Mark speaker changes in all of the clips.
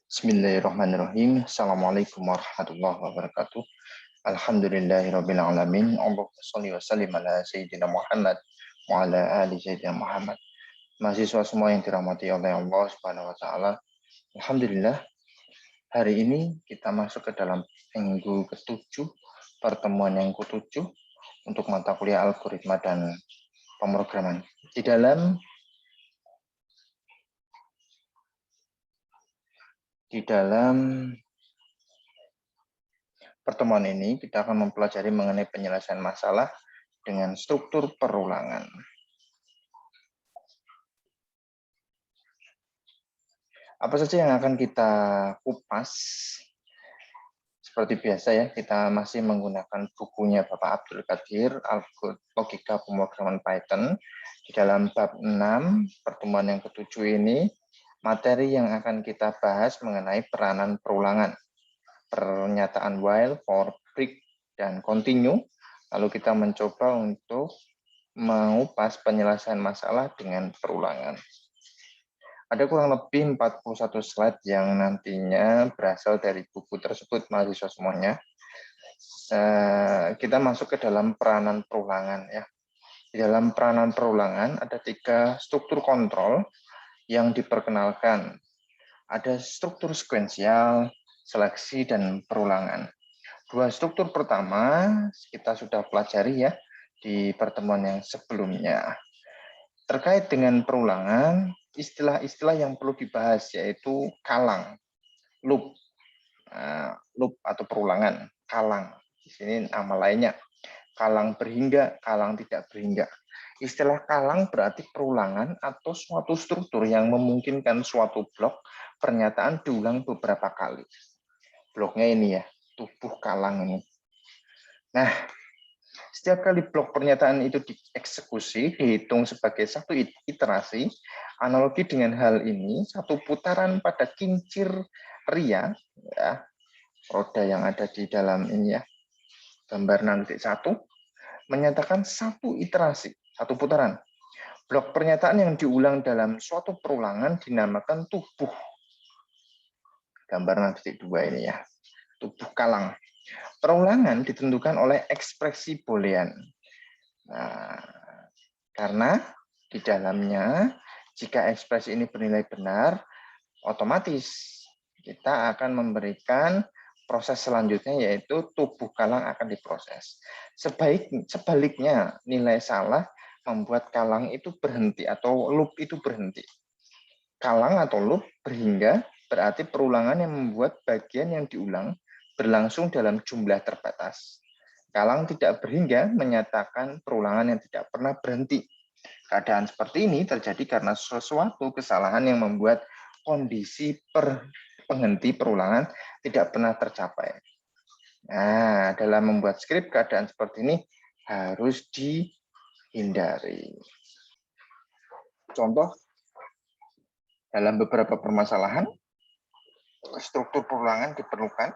Speaker 1: Bismillahirrahmanirrahim. Assalamualaikum warahmatullahi wabarakatuh. Alhamdulillahirabbil alamin. Allahumma shalli wa sallim ala sayyidina Muhammad wa ala ali sayyidina Muhammad. Mahasiswa semua yang dirahmati oleh Allah Subhanahu wa taala. Alhamdulillah, hari ini kita masuk ke dalam minggu ke-7, pertemuan yang ke-7 untuk mata kuliah algoritma dan pemrograman. Di dalam pertemuan ini kita akan mempelajari mengenai penyelesaian masalah dengan struktur perulangan. Apa saja yang akan kita kupas? Seperti biasa ya, kita masih menggunakan bukunya Bapak Abdul Qadir, Logika Pemrograman Python. Di dalam bab 6, pertemuan yang ke-7 ini, materi yang akan kita bahas mengenai peranan perulangan. Pernyataan while, for, break, dan continue. Lalu kita mencoba untuk mengupas penyelesaian masalah dengan perulangan. Ada kurang lebih 41 slide yang nantinya berasal dari buku tersebut, mahasiswa semuanya. Kita masuk ke dalam peranan perulangan ya. Di dalam peranan perulangan ada 3 struktur kontrol yang diperkenalkan. Ada struktur sekuensial, seleksi, dan perulangan. 2 struktur pertama kita sudah pelajari ya di pertemuan yang sebelumnya. Terkait dengan perulangan, istilah-istilah yang perlu dibahas yaitu kalang, loop, loop atau perulangan, kalang. Di sini nama lainnya, kalang berhingga, kalang tidak berhingga. Istilah kalang berarti perulangan atau suatu struktur yang memungkinkan suatu blok pernyataan diulang beberapa kali. Bloknya ini ya, tubuh kalang ini. Nah, setiap kali blok pernyataan itu dieksekusi, dihitung sebagai satu iterasi. Analogi dengan hal ini, satu putaran pada kincir ria, ya, roda yang ada di dalam ini ya, gambar 6.1, menyatakan satu iterasi, satu putaran. Blok pernyataan yang diulang dalam suatu perulangan dinamakan tubuh. Gambar 6.2 ini ya, tubuh kalang. Perulangan ditentukan oleh ekspresi boolean. Nah, karena di dalamnya jika ekspresi ini bernilai benar, otomatis kita akan memberikan proses selanjutnya yaitu tubuh kalang akan diproses. Sebaliknya, nilai salah membuat kalang itu berhenti atau loop itu berhenti. Kalang atau loop berhingga berarti perulangan yang membuat bagian yang diulang berlangsung dalam jumlah terbatas. Kalang tidak berhingga menyatakan perulangan yang tidak pernah berhenti. Keadaan seperti ini terjadi karena sesuatu kesalahan yang membuat kondisi penghenti perulangan tidak pernah tercapai. Nah, dalam membuat skrip keadaan seperti ini harus dihindari. Contoh, dalam beberapa permasalahan, struktur perulangan diperlukan,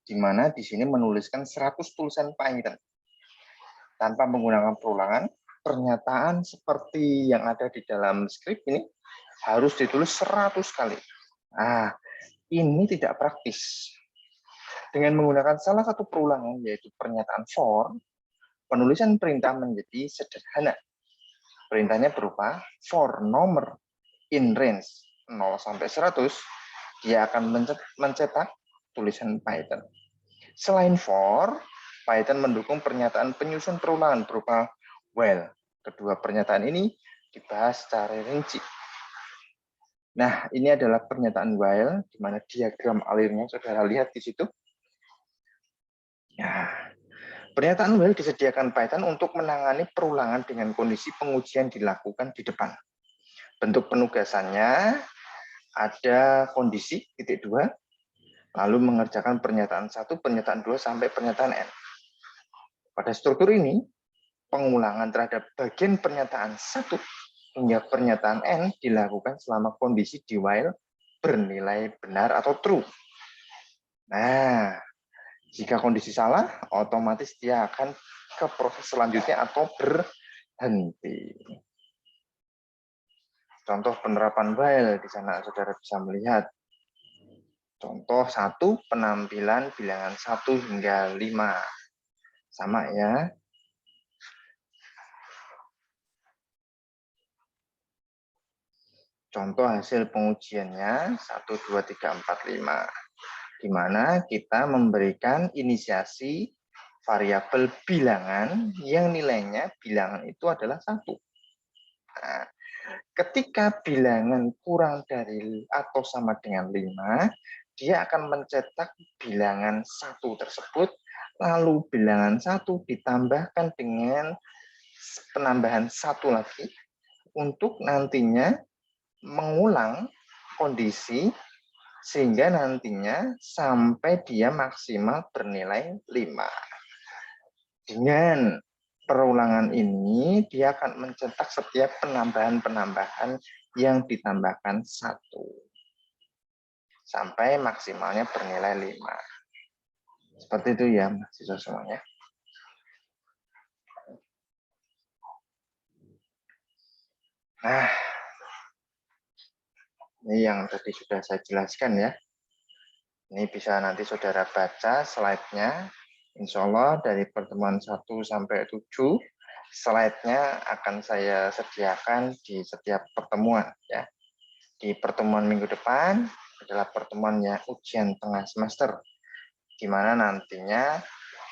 Speaker 1: di mana di sini menuliskan 100 tulisan Python. Tanpa menggunakan perulangan, pernyataan seperti yang ada di dalam skrip ini harus ditulis 100 kali. Nah, ini tidak praktis. Dengan menggunakan salah satu perulangan, yaitu pernyataan for, penulisan perintah menjadi sederhana. Perintahnya berupa for nomor in range 0 sampai 100, dia akan mencetak tulisan Python. Selain for, Python mendukung pernyataan penyusun perulangan berupa while. Kedua pernyataan ini dibahas secara rinci. Nah, ini adalah pernyataan while, di mana diagram alirnya saudara lihat di situ. Nah, pernyataan while disediakan Python untuk menangani perulangan dengan kondisi pengujian dilakukan di depan. Bentuk penugasannya ada kondisi titik 2, lalu mengerjakan pernyataan 1, pernyataan 2, sampai pernyataan N. Pada struktur ini, pengulangan terhadap bagian pernyataan 1 hingga pernyataan N dilakukan selama kondisi di while bernilai benar atau true. Nah, jika kondisi salah, otomatis dia akan ke proses selanjutnya atau berhenti. Contoh penerapan while di sana saudara bisa melihat. Contoh 1, penampilan bilangan 1 hingga 5. Sama ya. Contoh hasil pengujiannya 1, 2, 3, 4, 5. Di mana kita memberikan inisiasi variabel bilangan yang nilainya bilangan itu adalah 1. Nah, ketika bilangan kurang dari atau sama dengan 5, dia akan mencetak bilangan 1 tersebut, lalu bilangan 1 ditambahkan dengan penambahan 1 lagi, untuk nantinya mengulang kondisi sehingga nantinya sampai dia maksimal bernilai 5. Dengan perulangan ini, dia akan mencetak setiap penambahan-penambahan yang ditambahkan 1. Sampai maksimalnya bernilai 5. Seperti itu ya, mahasiswa semuanya. Nah, ini yang tadi sudah saya jelaskan ya. Ini bisa nanti saudara baca slide-nya. Insya Allah dari pertemuan 1 sampai 7, slide-nya akan saya sediakan di setiap pertemuan. Ya. Di pertemuan minggu depan adalah pertemuannya ujian tengah semester, di mana nantinya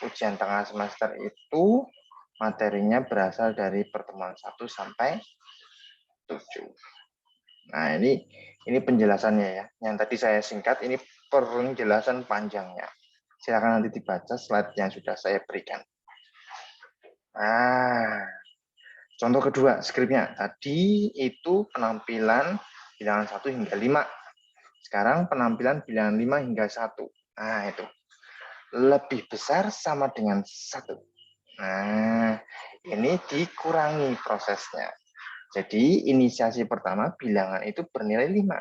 Speaker 1: ujian tengah semester itu materinya berasal dari pertemuan 1 sampai 7. Nah, ini penjelasannya ya. Yang tadi saya singkat, ini penjelasan panjangnya. Silakan nanti dibaca slide yang sudah saya berikan. Nah, contoh kedua skripnya. Tadi itu penampilan bilangan 1 hingga 5. Sekarang penampilan bilangan 5 hingga 1. Nah, itu. Lebih besar sama dengan 1. Nah, ini dikurangi prosesnya. Jadi inisiasi pertama bilangan itu bernilai 5.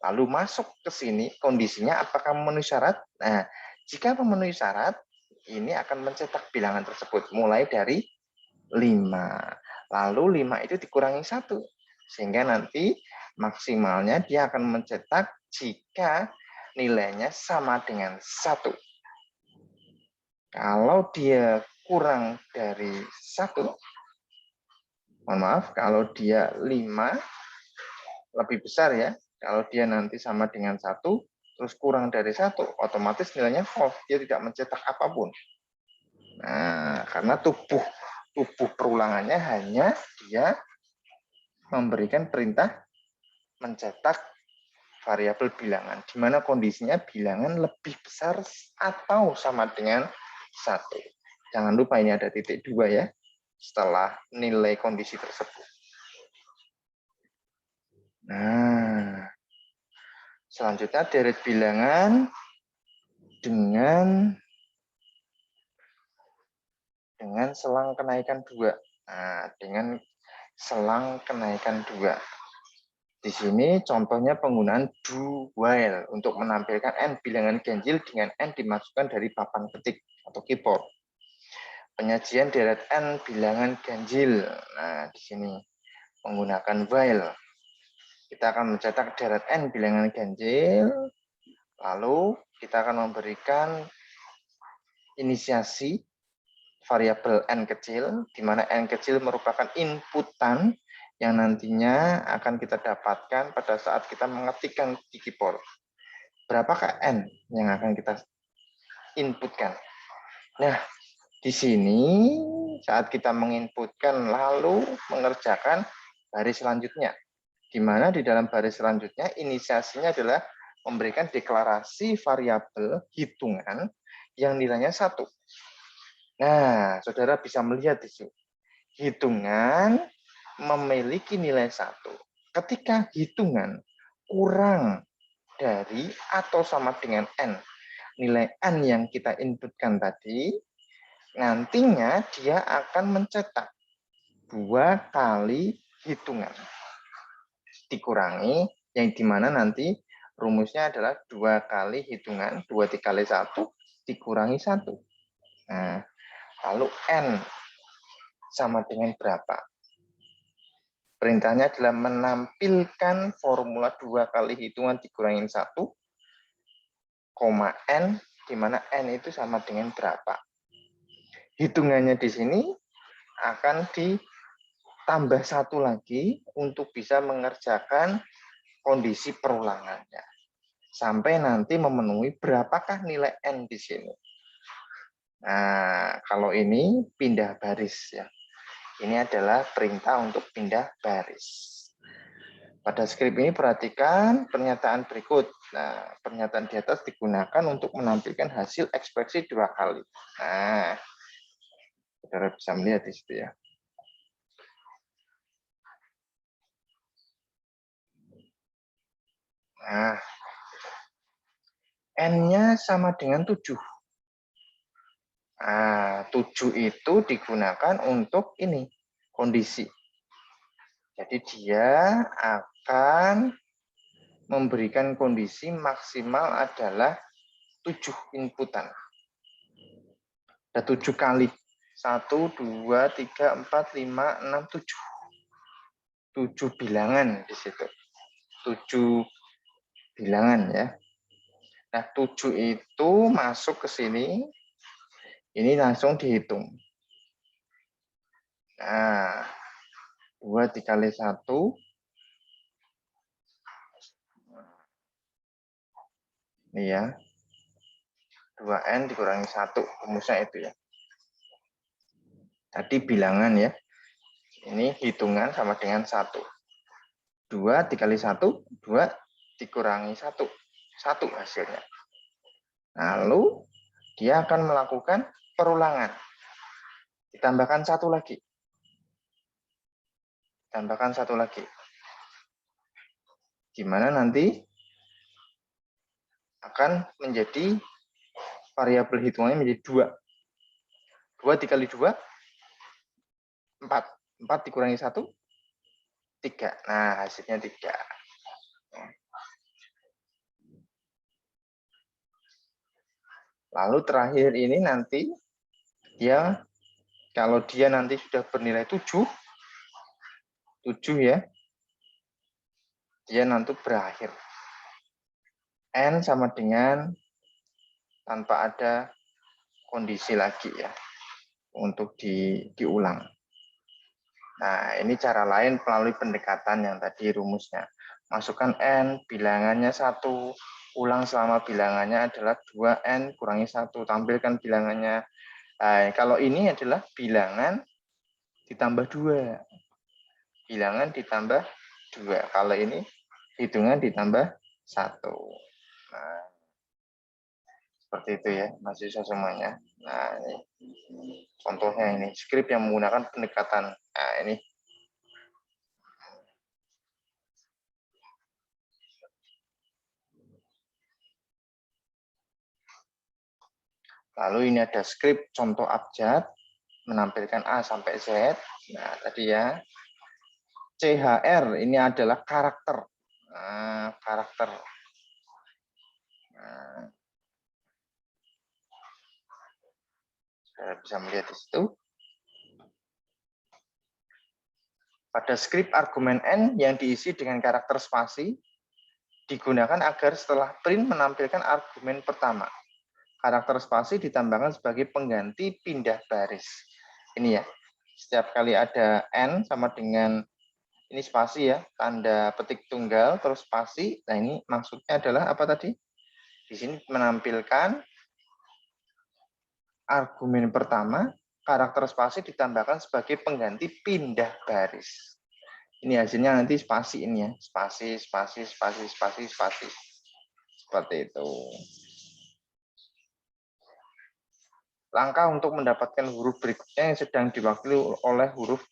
Speaker 1: Lalu masuk ke sini kondisinya apakah memenuhi syarat? Nah, jika memenuhi syarat, ini akan mencetak bilangan tersebut mulai dari 5. Lalu 5 itu dikurangi 1. Sehingga nanti maksimalnya dia akan mencetak jika nilainya sama dengan 1. Kalau dia kurang dari 1, mohon maaf, kalau dia 5 lebih besar ya, kalau dia nanti sama dengan 1 terus kurang dari 1, otomatis nilainya false, dia tidak mencetak apapun. Nah, karena tubuh perulangannya hanya dia memberikan perintah mencetak variabel bilangan, di mana kondisinya bilangan lebih besar atau sama dengan 1. Jangan lupa ini ada titik 2 ya, setelah nilai kondisi tersebut. Nah, selanjutnya deret bilangan dengan selang kenaikan 2. Nah, dengan selang kenaikan 2. Di sini contohnya penggunaan do while untuk menampilkan n bilangan ganjil dengan n dimasukkan dari papan ketik atau keyboard. Penyajian deret n bilangan ganjil. Nah, di sini menggunakan while. Kita akan mencetak deret n bilangan ganjil, lalu kita akan memberikan inisiasi variabel n kecil, di mana n kecil merupakan inputan yang nantinya akan kita dapatkan pada saat kita mengetikkan di keyboard. Berapakah n yang akan kita inputkan? Nah, di sini saat kita menginputkan lalu mengerjakan baris selanjutnya, di mana di dalam baris selanjutnya inisiasinya adalah memberikan deklarasi variabel hitungan yang nilainya 1. Nah, saudara bisa melihat di sini. Hitungan memiliki nilai 1. Ketika hitungan kurang dari atau sama dengan n, nilai n yang kita inputkan tadi, nantinya dia akan mencetak 2 kali hitungan dikurangi, yang dimana nanti rumusnya adalah 2 kali hitungan, 2 dikali 1 dikurangi 1. Nah, lalu n sama dengan berapa? Perintahnya adalah menampilkan formula 2 kali hitungan dikurangi 1 koma N, di mana N itu sama dengan berapa. Hitungannya di sini akan ditambah satu lagi untuk bisa mengerjakan kondisi perulangannya. Sampai nanti memenuhi berapakah nilai N di sini. Nah, kalau ini pindah baris ya. Ini adalah perintah untuk pindah baris. Pada skrip ini perhatikan pernyataan berikut. Nah, pernyataan di atas digunakan untuk menampilkan hasil ekspresi dua kali. Nah, saudara bisa melihat di situ ya. Nah, N-nya sama dengan 7. Nah, 7 itu digunakan untuk ini, kondisi. Jadi dia akan memberikan kondisi maksimal adalah 7 inputan. Ada 7 kali. 1, 2, 3, 4, 5, 6, 7. 7 bilangan di situ. 7 bilangan ya. Nah, 7 itu masuk ke sini. Ini langsung dihitung. Nah, 2 dikali 1. Ini ya. 2N dikurangi 1. Rumusnya itu ya. Tadi bilangan ya. Ini hitungan sama dengan 1. 2 dikali 1, 2 dikurangi 1. 1 hasilnya. Lalu dia akan melakukan perulangan. Ditambahkan 1 lagi. Tambahkan 1 lagi. Gimana nanti akan menjadi variabel hitungannya menjadi 2. 2 dikali 2, 4. 4 dikurangi 1, 3. Nah, hasilnya 3. Lalu terakhir ini nanti dia, kalau dia nanti sudah bernilai 7 ya, dia nanti berakhir. N sama dengan tanpa ada kondisi lagi ya, untuk diulang. Nah, ini cara lain melalui pendekatan yang tadi rumusnya. Masukkan N, bilangannya 1, ulang selama bilangannya adalah 2N kurangi 1, tampilkan bilangannya. Nah, kalau ini adalah bilangan ditambah 2. Bilangan ditambah 2. Kalau ini hitungan ditambah 1. Nah, seperti itu ya, mahasiswa semuanya. Nah, ini contohnya ini, skrip yang menggunakan pendekatan. Nah, ini. Lalu ini ada skrip contoh abjad, menampilkan A sampai Z. Nah, tadi ya. CHR ini adalah karakter. Nah, karakter. Nah, saya bisa melihat di situ. Pada skrip argumen N yang diisi dengan karakter spasi, digunakan agar setelah print menampilkan argumen pertama. Karakter spasi ditambahkan sebagai pengganti pindah baris. Ini ya, setiap kali ada N sama dengan ini spasi ya, tanda petik tunggal, terus spasi. Nah, ini maksudnya adalah apa tadi? Di sini menampilkan argumen pertama, karakter spasi ditambahkan sebagai pengganti pindah baris. Ini hasilnya nanti spasi ini ya, spasi, spasi, spasi, spasi, spasi. Seperti itu. Langkah untuk mendapatkan huruf berikutnya yang sedang diwakili oleh huruf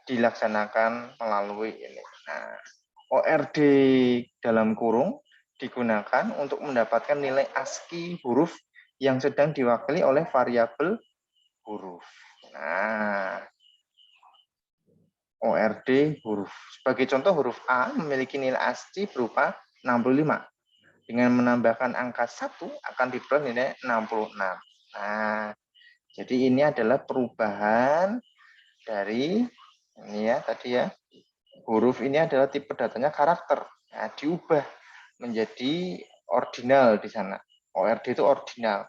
Speaker 1: dilaksanakan melalui ini. Nah, ORD dalam kurung digunakan untuk mendapatkan nilai ASCII huruf yang sedang diwakili oleh variabel huruf. Nah, ORD huruf. Sebagai contoh, huruf A memiliki nilai ASCII berupa 65. Dengan menambahkan angka 1 akan diperoleh nilai 66. Nah, jadi ini adalah perubahan dari ini ya tadi ya. Huruf ini adalah tipe datanya karakter. Nah, diubah menjadi ordinal di sana. ORD itu ordinal,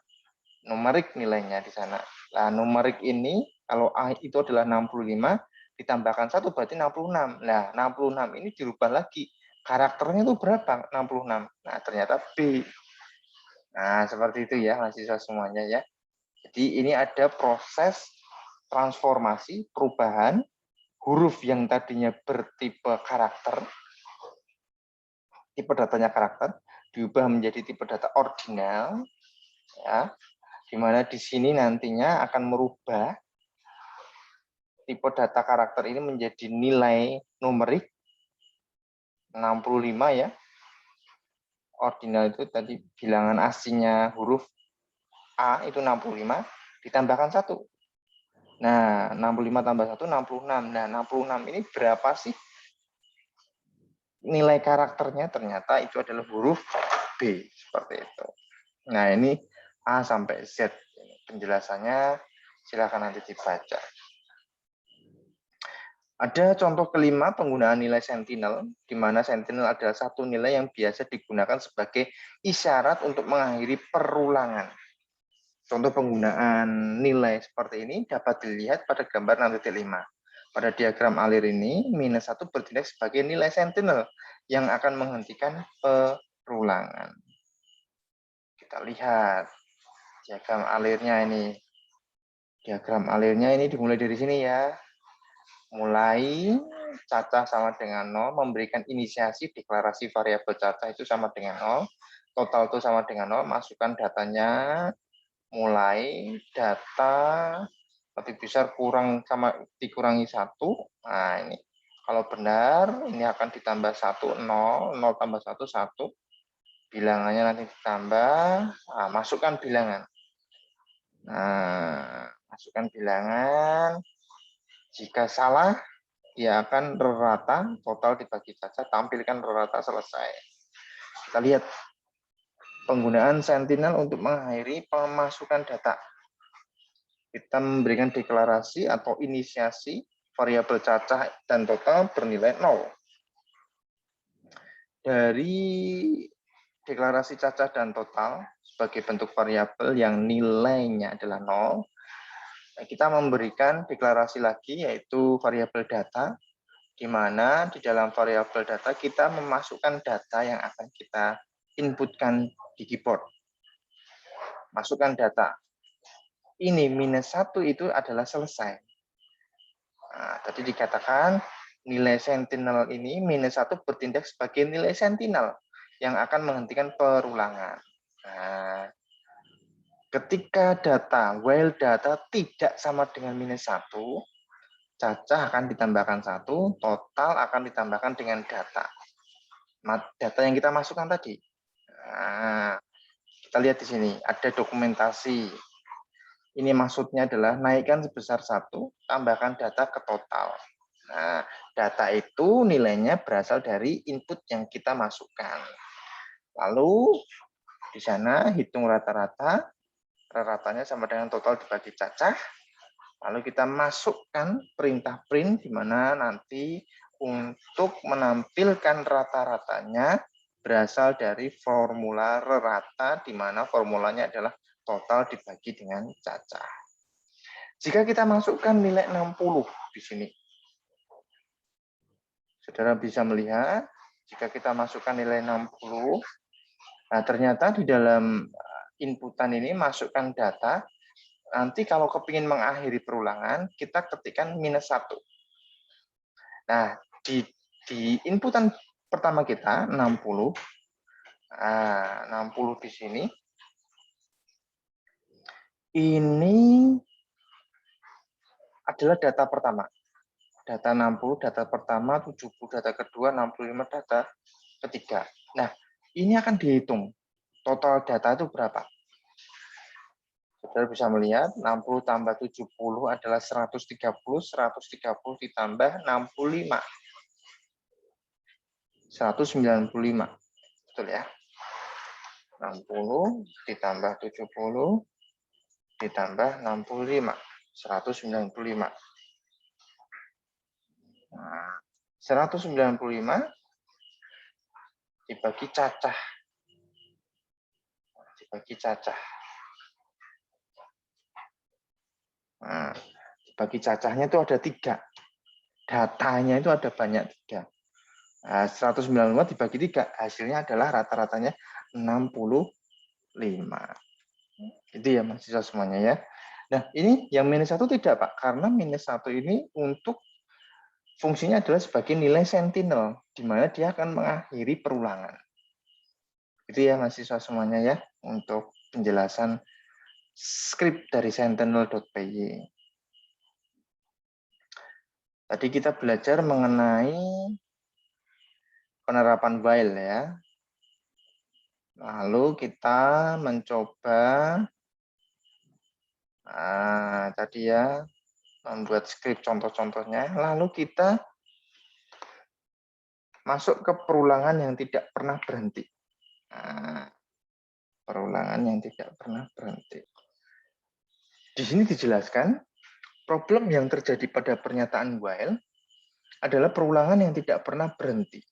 Speaker 1: numerik nilainya di sana. Nah, numerik ini kalau A itu adalah 65, ditambahkan 1 berarti 66. Nah, 66 ini dirubah lagi. Karakternya itu berapa? 66. Nah, ternyata B. Nah, seperti itu ya mahasiswa semuanya ya. Jadi ini ada proses transformasi, perubahan huruf yang tadinya bertipe karakter, tipe datanya karakter, diubah menjadi tipe data ordinal, ya, di mana di sini nantinya akan merubah tipe data karakter ini menjadi nilai numerik 65 ya. Ordinal itu tadi bilangan aslinya huruf A itu 65, ditambahkan 1. Nah, 65 tambah 1, 66. Nah, 66 ini berapa sih nilai karakternya? Ternyata itu adalah huruf B, seperti itu. Nah, ini A sampai Z. Penjelasannya silakan nanti dibaca. Ada contoh kelima penggunaan nilai sentinel, di mana sentinel adalah satu nilai yang biasa digunakan sebagai isyarat untuk mengakhiri perulangan. Contoh penggunaan nilai seperti ini dapat dilihat pada gambar 6.5. Pada diagram alir ini, minus 1 bertindak sebagai nilai sentinel yang akan menghentikan perulangan. Kita lihat diagram alirnya ini. Diagram alirnya ini dimulai dari sini ya. Mulai cacah sama dengan 0, memberikan inisiasi deklarasi variabel cacah itu sama dengan 0, total itu sama dengan 0, masukkan datanya, mulai data lebih besar kurang sama dikurangi 1. Nah, ini kalau benar ini akan ditambah 1, 0, 0 tambah 1, 1. Bilangannya nanti ditambah, nah, masukkan bilangan. Nah, masukkan bilangan. Jika salah, dia akan rata, total dibagi cacah, tampilkan rata selesai. Kita lihat penggunaan sentinel untuk mengakhiri pemasukan data. Kita memberikan deklarasi atau inisiasi variabel cacah dan total bernilai 0. Dari deklarasi cacah dan total sebagai bentuk variabel yang nilainya adalah 0, kita memberikan deklarasi lagi yaitu variabel data, di mana di dalam variabel data kita memasukkan data yang akan kita inputkan di keyboard. Masukkan data. Ini minus 1 itu adalah selesai. Nah, tadi dikatakan nilai sentinel ini minus 1 bertindak sebagai nilai sentinel yang akan menghentikan perulangan. Nah, ketika data, while data tidak sama dengan minus 1, cacah akan ditambahkan 1, total akan ditambahkan dengan data. Data yang kita masukkan tadi. Nah, kita lihat di sini, ada dokumentasi. Ini maksudnya adalah naikkan sebesar 1, tambahkan data ke total. Nah, data itu nilainya berasal dari input yang kita masukkan. Lalu, di sana hitung rata-rata, ratanya sama dengan total dibagi cacah. Lalu kita masukkan perintah print, di mana nanti untuk menampilkan rata-ratanya berasal dari formula rata, di mana formulanya adalah total dibagi dengan cacah. Jika kita masukkan nilai 60 di sini, saudara bisa melihat, jika kita masukkan nilai 60, nah ternyata di dalam inputan ini masukkan data, nanti kalau kepingin mengakhiri perulangan, kita ketikkan minus 1. Nah, di inputan pertama kita, 60, nah, 60 di sini, ini adalah data pertama. Data 60, data pertama, 70, data kedua, 65, data ketiga. Nah, ini akan dihitung. Total data itu berapa? Saudara bisa melihat 60 tambah 70 adalah 130, 130 ditambah 65. 195. Betul ya? 60 ditambah 70 ditambah 65. 195. Nah, 195 dibagi cacah. dibagi cacah. Nah, dibagi cacahnya itu ada 3. Datanya itu ada banyak 3. Nah, 195 dibagi 3, hasilnya adalah rata-ratanya 65. Itu ya mahasiswa semuanya ya. Nah, ini yang -1 tidak, Pak. Karena -1 ini untuk fungsinya adalah sebagai nilai sentinel, di mana dia akan mengakhiri perulangan. Itu ya mahasiswa semuanya ya, untuk penjelasan script dari sentinel.py. Tadi kita belajar mengenai penerapan while ya. Lalu kita mencoba tadi ya membuat script contoh-contohnya. Lalu kita masuk ke perulangan yang tidak pernah berhenti. Perulangan yang tidak pernah berhenti. Di sini dijelaskan problem yang terjadi pada pernyataan while adalah perulangan yang tidak pernah berhenti.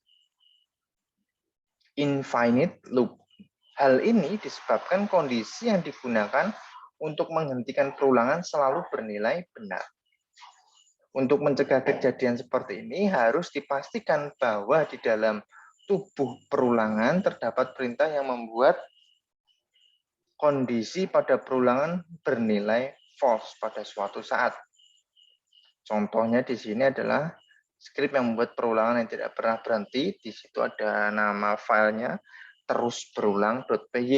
Speaker 1: Infinite loop. Hal ini disebabkan kondisi yang digunakan untuk menghentikan perulangan selalu bernilai benar. Untuk mencegah kejadian seperti ini, harus dipastikan bahwa di dalam tubuh perulangan terdapat perintah yang membuat kondisi pada perulangan bernilai false pada suatu saat. Contohnya di sini adalah script yang membuat perulangan yang tidak pernah berhenti. Di situ ada nama filenya terus berulang.py.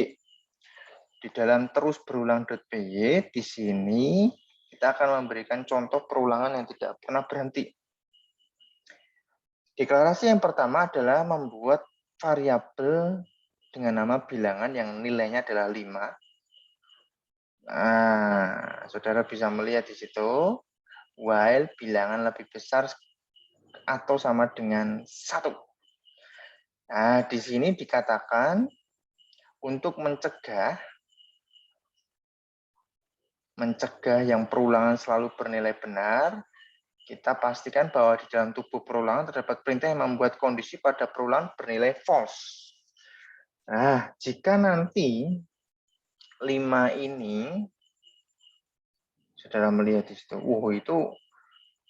Speaker 1: Di dalam terus berulang.py di sini kita akan memberikan contoh perulangan yang tidak pernah berhenti. Deklarasi yang pertama adalah membuat variabel dengan nama bilangan yang nilainya adalah 5. Nah, saudara bisa melihat di situ while bilangan lebih besar atau sama dengan 1. Nah, di sini dikatakan untuk mencegah yang perulangan selalu bernilai benar, kita pastikan bahwa di dalam tubuh perulangan terdapat perintah yang membuat kondisi pada perulangan bernilai false. Nah, jika nanti 5 ini, saudara melihat di situ,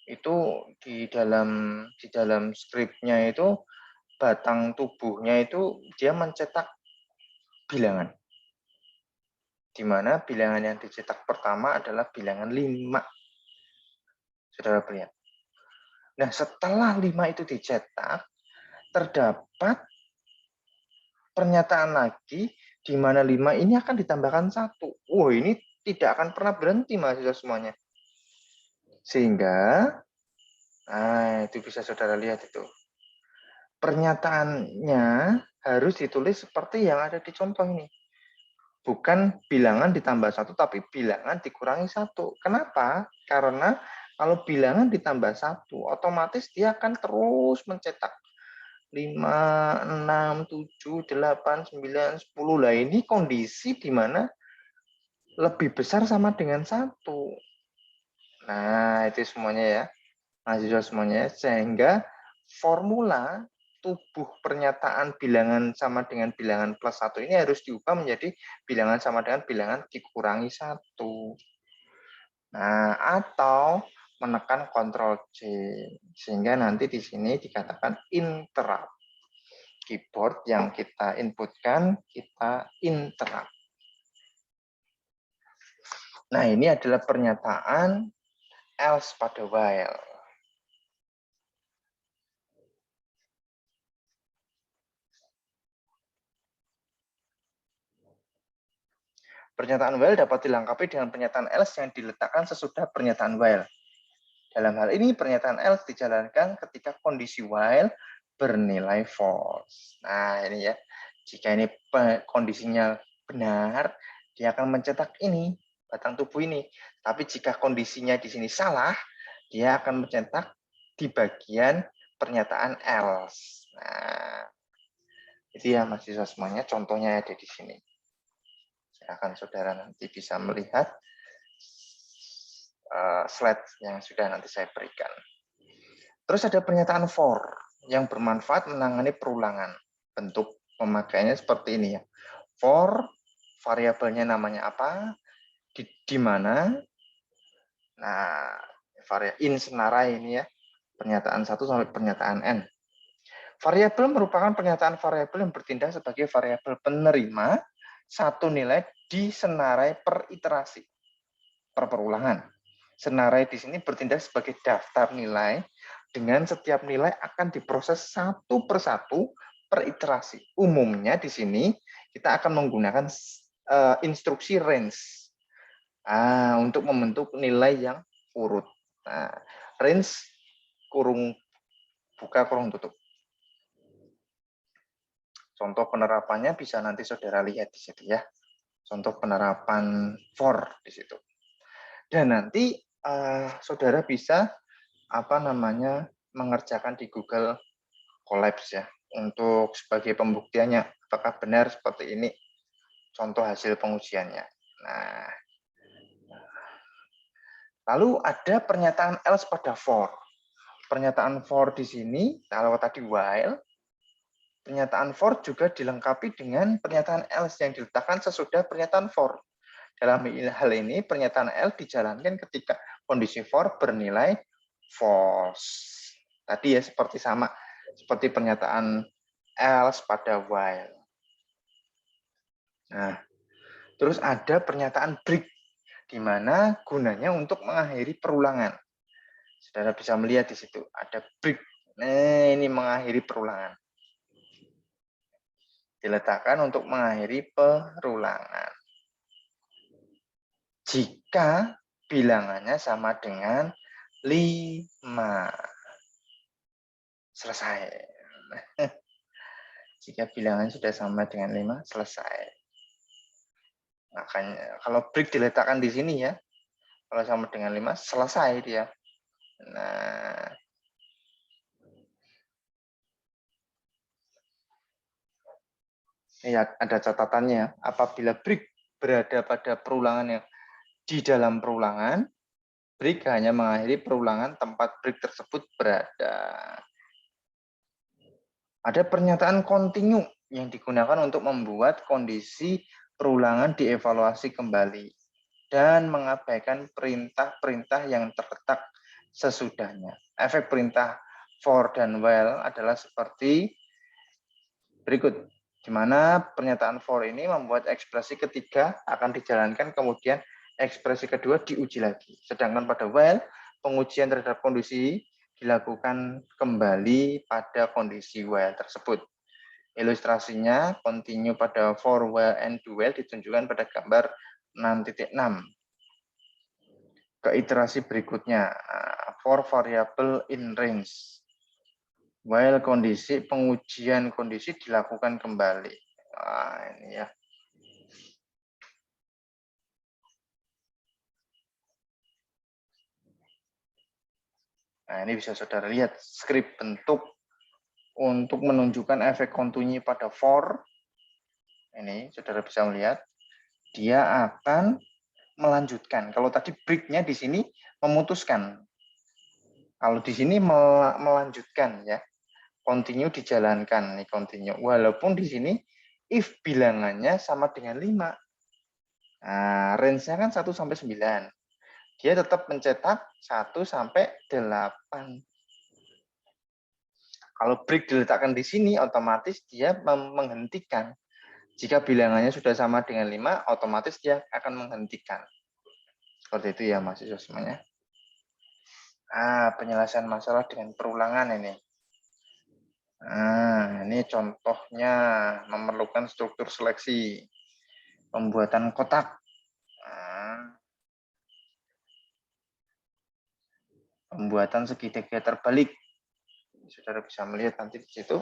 Speaker 1: itu di dalam skripnya itu batang tubuhnya itu dia mencetak bilangan. Di mana bilangan yang dicetak pertama adalah bilangan 5. Saudara lihat. Nah, setelah 5 itu dicetak, terdapat pernyataan lagi di mana 5 ini akan ditambahkan 1. Ini tidak akan pernah berhenti mahasiswa semuanya. Sehingga, itu bisa saudara lihat itu. Pernyataannya harus ditulis seperti yang ada di contoh ini. Bukan bilangan ditambah 1, tapi bilangan dikurangi 1. Kenapa? Karena kalau bilangan ditambah 1, otomatis dia akan terus mencetak 5, 6, 7, 8, 9, 10. Lah ini kondisi di mana lebih besar sama dengan 1. Nah, itu semuanya ya. Mahasiswa semuanya. Sehingga formula tubuh pernyataan bilangan sama dengan bilangan plus 1 ini harus diubah menjadi bilangan sama dengan bilangan dikurangi 1. Nah, atau menekan Ctrl C. Sehingga nanti di sini dikatakan interrupt. Keyboard yang kita inputkan, kita interrupt. Nah, ini adalah pernyataan else pada while. Pernyataan while dapat dilengkapi dengan pernyataan else yang diletakkan sesudah pernyataan while. Dalam hal ini, pernyataan else dijalankan ketika kondisi while bernilai false. Nah, ini ya. Jika ini kondisinya benar, dia akan mencetak ini, batang tubuh ini. Tapi jika kondisinya di sini salah, dia akan mencetak di bagian pernyataan else. Nah, itu ya mahasiswa semuanya, contohnya ada di sini. Silakan saudara nanti bisa melihat slide yang sudah nanti saya berikan. Terus ada pernyataan for yang bermanfaat menangani perulangan. Bentuk pemakaiannya seperti ini ya. For variabelnya namanya apa, di mana. Nah, in senarai ini ya, pernyataan 1 sampai pernyataan N. Variabel merupakan pernyataan variabel yang bertindak sebagai variabel penerima satu nilai disenarai per iterasi, per perulangan. Senarai di sini bertindak sebagai daftar nilai, dengan setiap nilai akan diproses satu persatu per iterasi. Umumnya di sini kita akan menggunakan instruksi range untuk membentuk nilai yang urut. Nah, range kurung buka kurung tutup. Contoh penerapannya bisa nanti saudara lihat di situ ya. Contoh penerapan for di situ. Dan nanti saudara bisa mengerjakan di Google Colabs ya untuk sebagai pembuktiannya apakah benar seperti ini contoh hasil pengujiannya. Nah, lalu ada pernyataan else pada for. Pernyataan for di sini kalau tadi while, pernyataan for juga dilengkapi dengan pernyataan else yang diletakkan sesudah pernyataan for. Dalam hal ini, pernyataan else dijalankan ketika kondisi for bernilai false. Tadi ya seperti pernyataan else pada while. Nah, terus ada pernyataan break, di mana gunanya untuk mengakhiri perulangan. Saudara bisa melihat di situ ada break. Nah, ini mengakhiri perulangan. Diletakkan untuk mengakhiri perulangan. Jika bilangannya sama dengan 5. Selesai. Jika bilangan sudah sama dengan 5, selesai. Makanya kalau break diletakkan di sini ya, kalau sama dengan 5, selesai dia. Nah, ya ada catatannya. Apabila break berada pada perulangan yang di dalam perulangan, break hanya mengakhiri perulangan tempat break tersebut berada. Ada pernyataan continue yang digunakan untuk membuat kondisi perulangan dievaluasi kembali dan mengabaikan perintah-perintah yang terletak sesudahnya. Efek perintah for dan while adalah seperti berikut, di mana pernyataan for ini membuat ekspresi ketiga akan dijalankan, kemudian ekspresi kedua diuji lagi. Sedangkan pada while, pengujian terhadap kondisi dilakukan kembali pada kondisi while tersebut. Ilustrasinya, continue pada for, while, and do while ditunjukkan pada gambar 6.6. Ke iterasi berikutnya, for variable in range. While pengujian kondisi dilakukan kembali. Nah, ini ya. Nah, ini bisa saudara lihat skrip bentuk untuk menunjukkan efek continue pada for. Ini saudara bisa melihat dia akan melanjutkan. Kalau tadi break-nya di sini memutuskan. Kalau di sini melanjutkan ya. Continue dijalankan nih continue. Walaupun di sini if bilangannya sama dengan 5. Nah, range-nya kan 1 sampai 9. Dia tetap mencetak 1 sampai 8. Kalau break diletakkan di sini, otomatis dia menghentikan. Jika bilangannya sudah sama dengan 5, otomatis dia akan menghentikan. Seperti itu ya mahasiswa semuanya. Penyelesaian masalah dengan perulangan ini. Ini contohnya memerlukan struktur seleksi. Pembuatan kotak. Pembuatan segitiga terbalik. Saudara bisa melihat nanti di situ.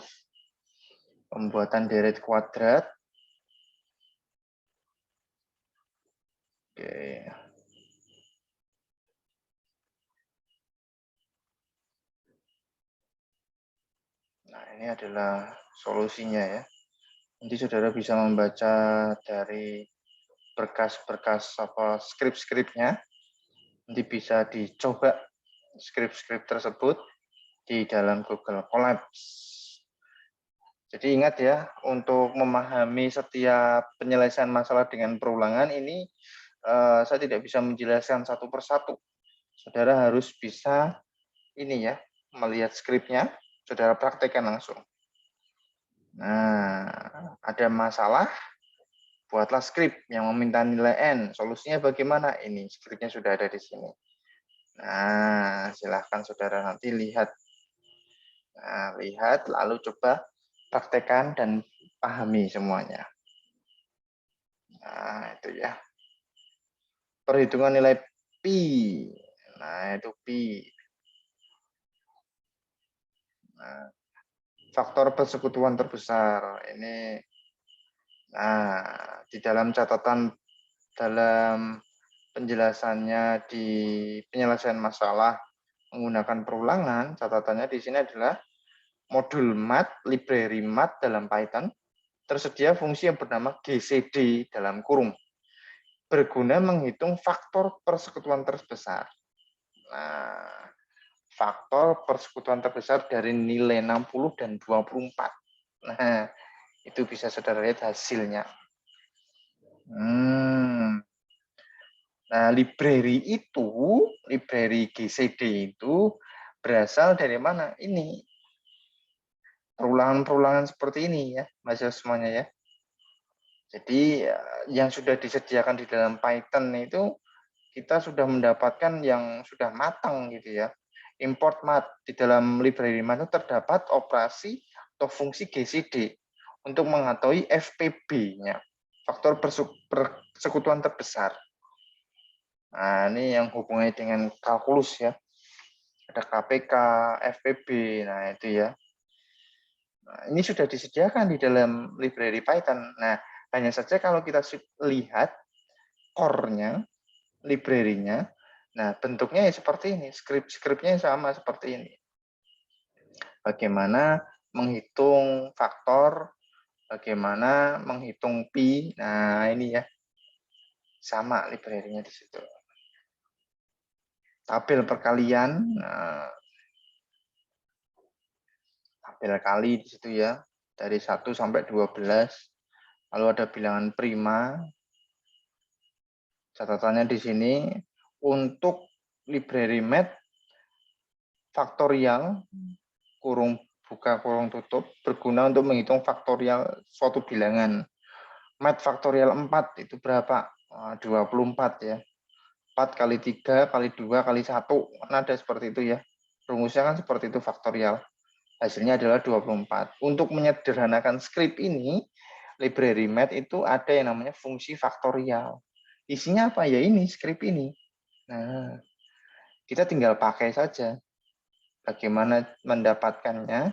Speaker 1: Pembuatan deret kuadrat. Oke. Nah, ini adalah solusinya ya. Nanti saudara bisa membaca dari berkas-berkas skrip-skripnya. Nanti bisa dicoba skrip-skrip tersebut di dalam Google Colabs. Jadi ingat ya, untuk memahami setiap penyelesaian masalah dengan perulangan ini, saya tidak bisa menjelaskan satu persatu. Saudara harus bisa ini ya, melihat skripnya, saudara praktekkan langsung. Nah, ada masalah, buatlah skrip yang meminta nilai N. Solusinya bagaimana? Ini skripnya sudah ada di sini. Nah, silahkan saudara nanti lihat. Nah, lihat, lalu coba praktekkan dan pahami semuanya. Nah, itu ya. Perhitungan nilai pi. Nah, itu pi. Nah, faktor persekutuan terbesar. Ini, nah, di dalam catatan, dalam penjelasannya di penyelesaian masalah menggunakan perulangan, catatannya di sini adalah modul math, library math dalam Python, tersedia fungsi yang bernama GCD dalam kurung, berguna menghitung faktor persekutuan terbesar. Nah, faktor persekutuan terbesar dari nilai 60 dan 24. Nah, itu bisa saudara lihat hasilnya. Nah, library GCD itu berasal dari mana? Ini perulangan-perulangan seperti ini ya, mahasiswa semuanya ya. Jadi yang sudah disediakan di dalam Python itu kita sudah mendapatkan yang sudah matang gitu ya. Import math, di dalam library math terdapat operasi atau fungsi GCD untuk mengetahui FPB-nya, faktor persekutuan terbesar. Nah, ini yang hubungannya dengan kalkulus ya. Ada KPK, FPB, nah itu ya. Nah, ini sudah disediakan di dalam library Python. Nah, hanya saja kalau kita lihat core-nya, library-nya, nah bentuknya ya seperti ini, skripnya sama seperti ini. Bagaimana menghitung faktor, bagaimana menghitung pi, nah ini ya, sama library-nya di situ. Tabel perkalian, nah, tabel kali di situ ya, dari 1 sampai 12. Lalu ada bilangan prima. Catatannya di sini untuk library math faktorial kurung buka kurung tutup berguna untuk menghitung faktorial suatu bilangan. Math faktorial 4 itu berapa? 24 ya. 4 kali 3 kali 2 kali 1. Kan ada seperti itu ya. Rumusnya kan seperti itu faktorial. Hasilnya adalah 24. Untuk menyederhanakan skrip ini, library math itu ada yang namanya fungsi faktorial. Isinya apa? Ya ini, skrip ini. Nah, kita tinggal pakai saja. Bagaimana mendapatkannya,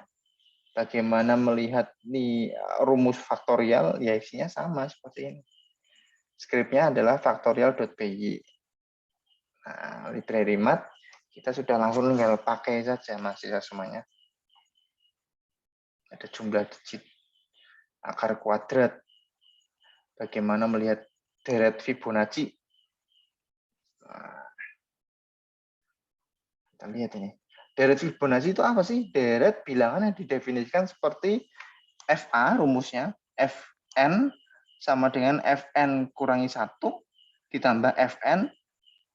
Speaker 1: bagaimana melihat nih rumus faktorial, ya isinya sama seperti ini. Skripnya adalah faktorial.py. Nah, library math, kita sudah langsung tinggal pakai saja mahasiswa semuanya. Ada jumlah digit, akar kuadrat, bagaimana melihat deret Fibonacci. Nah, kita lihat ini. Deret Fibonacci itu apa sih? Deret bilangan yang didefinisikan seperti FA rumusnya, Fn sama dengan Fn kurangi 1 ditambah Fn,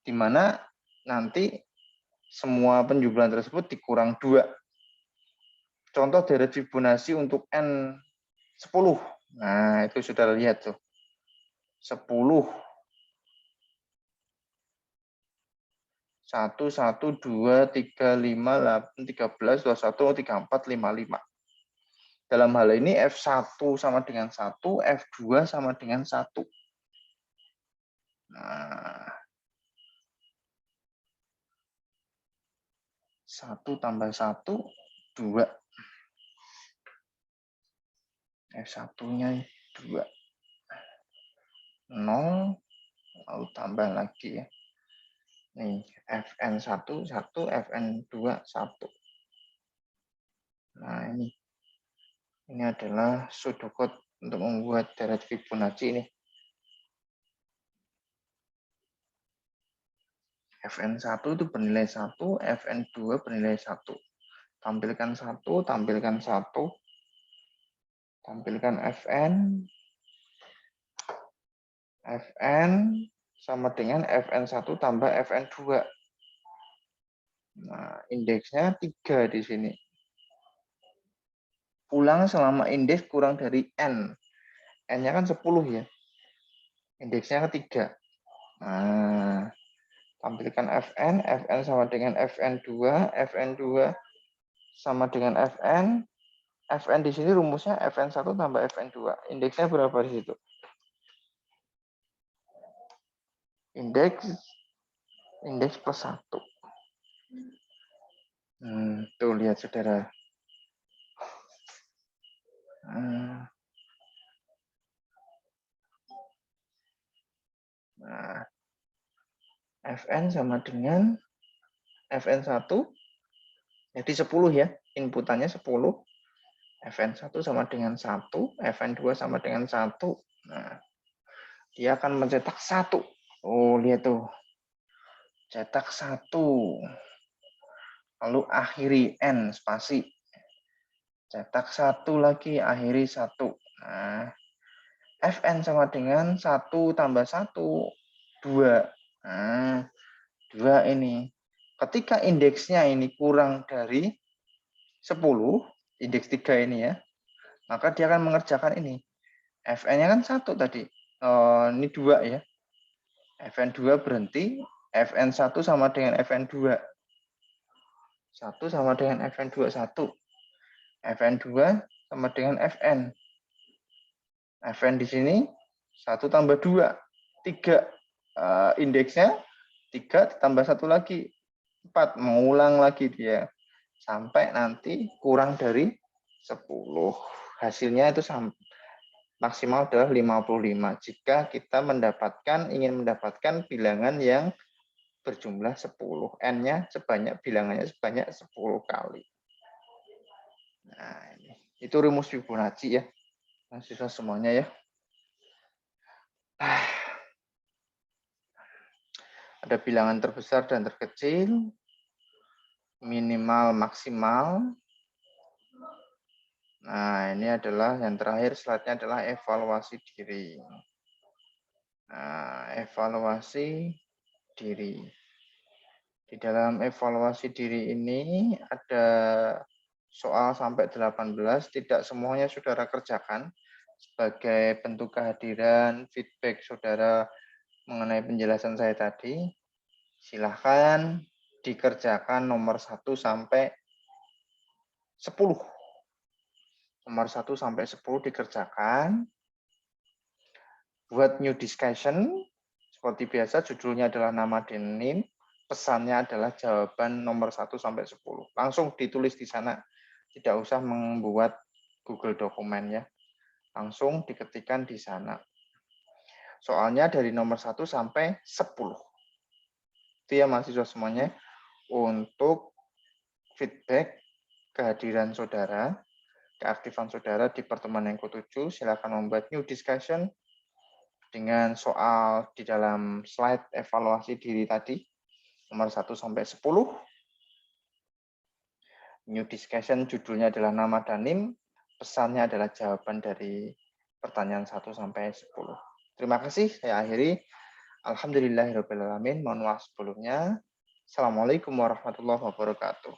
Speaker 1: di mana nanti semua penjumlahan tersebut dikurang 2. Contoh deret Fibonacci untuk N 10. Nah, itu sudah lihat tuh. 10. 1, 1, 2, 3, 5, 8, 13, 21, 34, 55. Dalam hal ini F1 sama dengan 1, F2 sama dengan 1. Nah, 1 tambah 1, 2. F1-nya 2. 0, lalu tambah lagi ya. Nih, Fn1, 1, Fn2, 1. Nah, ini adalah pseudocode untuk membuat deret Fibonacci ini. Fn1 itu bernilai 1, Fn2 bernilai 1. Tampilkan 1, tampilkan 1. Tampilkan Fn sama dengan Fn1 tambah Fn2. Nah, indeksnya 3 di sini. Ulang selama indeks kurang dari N. N-nya kan 10 ya. Indeksnya ketiga. Nah, tampilkan Fn sama dengan Fn2, Fn2 sama dengan Fn. Fn di sini rumusnya Fn1 tambah Fn2. Indeksnya berapa di situ? Indeks plus 1. Tuh lihat saudara. Nah, Fn sama dengan Fn1 jadi 10 ya. Inputannya 10. Fn1 sama dengan 1, Fn2 sama dengan 1. Nah, dia akan mencetak 1. Oh, lihat tuh. Cetak 1. Lalu akhiri N spasi. Cetak 1 lagi, akhiri 1. Nah, Fn sama dengan 1 tambah 1, 2. Nah, 2 ini. Ketika indeksnya ini kurang dari 10, indeks 3 ini ya, maka dia akan mengerjakan ini. Fn-nya kan 1 tadi. Ini 2 ya. Fn2 berhenti, Fn1 sama dengan Fn2. 1 sama dengan Fn2, 1. Fn2 sama dengan Fn. Fn di sini 1 tambah 2, 3. Indeksnya 3 ditambah 1 lagi, 4. Mengulang lagi dia. Sampai nanti kurang dari 10. Hasilnya itu maksimal adalah 55 jika kita ingin mendapatkan bilangan yang berjumlah 10. N-nya bilangannya sebanyak 10 kali. Nah, ini. Itu rumus Fibonacci ya. Mahasiswa semuanya ya. Ada bilangan terbesar dan terkecil, minimal, maksimal. Nah, ini adalah yang terakhir, slide-nya adalah evaluasi diri. Nah, evaluasi diri. Di dalam evaluasi diri ini ada soal sampai 18, tidak semuanya saudara kerjakan. Sebagai bentuk kehadiran, feedback saudara mengenai penjelasan saya tadi, silahkan dikerjakan nomor 1 sampai 10. Nomor 1 sampai 10 dikerjakan. Buat new discussion, seperti biasa judulnya adalah nama dan NIM, pesannya adalah jawaban nomor 1 sampai 10. Langsung ditulis di sana, tidak usah membuat Google dokumen ya. Langsung diketikkan di sana. Soalnya dari nomor 1 sampai 10. Itu ya mahasiswa semuanya. Untuk feedback kehadiran saudara, keaktifan saudara di pertemuan yang ke-7, silakan membuat new discussion dengan soal di dalam slide evaluasi diri tadi, nomor 1 sampai 10. New discussion judulnya adalah nama dan NIM, pesannya adalah jawaban dari pertanyaan 1 sampai 10. Terima kasih, saya akhiri. Alhamdulillahirrahmanirrahim. Mohon maaf sebelumnya. Assalamualaikum warahmatullahi wabarakatuh.